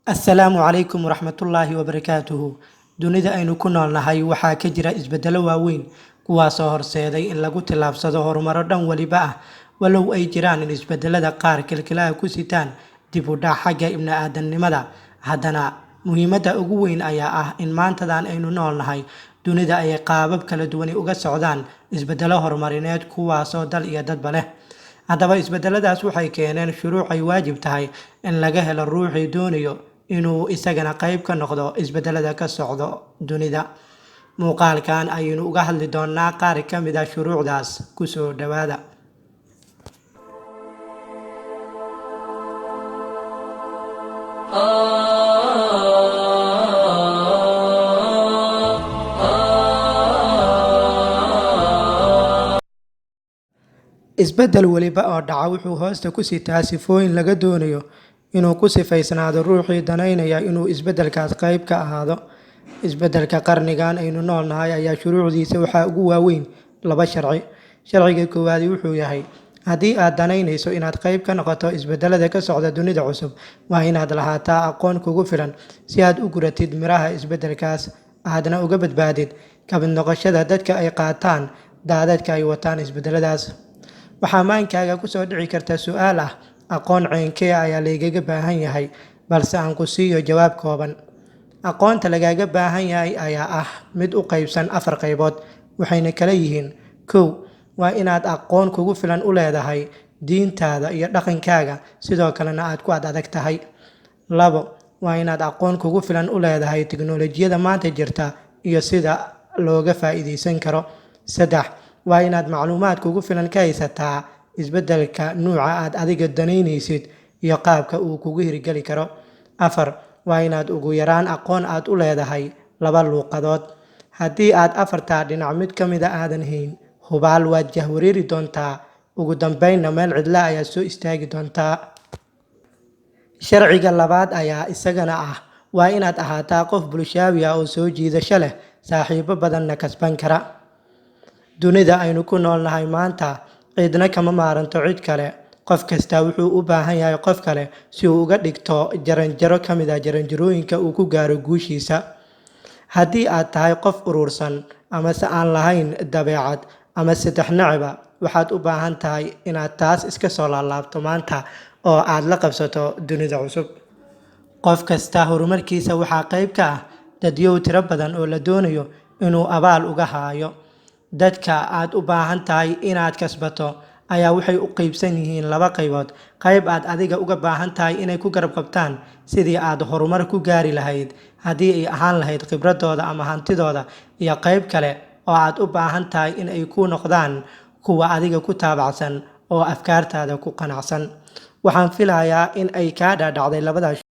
Assalaamu calaykum waraxmatullaahi wabarakaatuhu. Dunida aynu ku noolnahay waxaa ka jira isbeddelo waaweyn kuwaasoo horseeday in lagu tallaabsado horumaro dhan waliba ah, walow ay jiraan in isbeddelada qaar kilkilaha ku sitaan dib u dhac xagga ibni'aadanimada. Haddana muhiimadda ugu weyn ayaa ah in maantadan aynu noolnahay dunida ay qaabab kala duwani uga socdaan isbeddelo horumarineed kuwaasoo dal iyo dadba leh. Haddaba isbeddeladaas waxay keeneen shuruuc ay waajib tahay in laga helo ruuxii doonayo inuu isagana qayb ka noqdo isbeddelada ka socda dunida. Muuqaalkan ayaynu uga hadli doonaa qaar ka mid ah shuruucdaas. Ku soo dhawaada. Isbeddel waliba oo dhaca wuxuu hoosta ku sitaa sifooyin laga doonayo inuu ku sifaysnaado ruuxii danaynaya inuu isbeddelkaas qayb ka ahaado. Isbeddelka qarnigan aynu noolnahay ayaa shuruucdiisa waxaa ugu waaweyn laba sharci. Sharciga koowaad wuxuu yahay haddii aad danaynayso inaad qayb ka noqoto isbeddelada ka socda dunida cusub, waa inaad lahaataa aqoon kugu filan si aad u guratid miraha isbeddelkaas, aadna uga badbaadid ka mid noqoshada dadka ay qaataan daadadka ay wataan isbeddeladaas. Waxaa maankaaga ku soo dhici karta su'aal ah aqoon ceenkee ayaa laygaga baahan yahay, balse aan ku siiyo jawaab kooban. Aqoonta lagaaga baahan yahay ayaa ah mid u qaybsan 4 qaybood, waxayna kala yihiin: 1. Waa inaad aqoon kugu filan u leedahay diintaada iyo dhaqankaaga, sidoo kalena aad ku adag tahay. 2. Waa inaad aqoon kugu filan u leedahay tiknoolajiyada maanta jirta iyo sida looga faa'iidaysan karo. 3. Waa inaad macluumaad kugu filan ka haysataa isbeddelka nuuca aad adiga danaynaysid iyo qaabka uu kugu hirgeli karo. 4. Waa inaad ugu yaraan aqoon aad u leedahay 2 luuqadood. Haddii aad 4taa dhinac mid ka mid a aadan hayn, hubaal waad jahwareeri doontaa, ugu dambeynna meel cidla ayaad soo istaagi doontaa. Sharciga labaad ayaa isagana ah waa inaad ahaataa qof bulshaawi ah oo soo jiidasho leh, saaxiibo badanna kasban kara. Dunida aynu ku noolnahay maanta cidna kama maaranto cid kale. Qof kasta wuxuu u baahan yahay qof kale si uu uga dhigto jaranjaro ka mid ah jaranjarooyinka uu ku gaaro guushiisa. Haddii aad tahay qof urursan amase aan lahayn dabeecad ama saddex nacba, waxaad u baahan tahay inaad taas iska soo laalaabto maanta oo aad la qabsato dunida cusub. Qof kasta horumarkiisa waxaa qayb ka ah dadyow tiro badan oo la doonayo inuu abaal uga haayo. Dadka aad u baahan tahay inaad kasbato ayaa waxay u qaybsan yihiin 2 qaybood. Qayb aad adiga uga baahan tahay inay ku garab qabtaan sidii aad horumar ku gaari lahayd haddii ay ahaan lahayd khibradooda ama hantidooda, iyo qayb kale oo aad u baahan tahay in ay ku noqdaan kuwa adiga ku taabacsan oo afkaartaada ku qanacsan. Waxaan filayaa in ay kaa dhaadhacday labadaas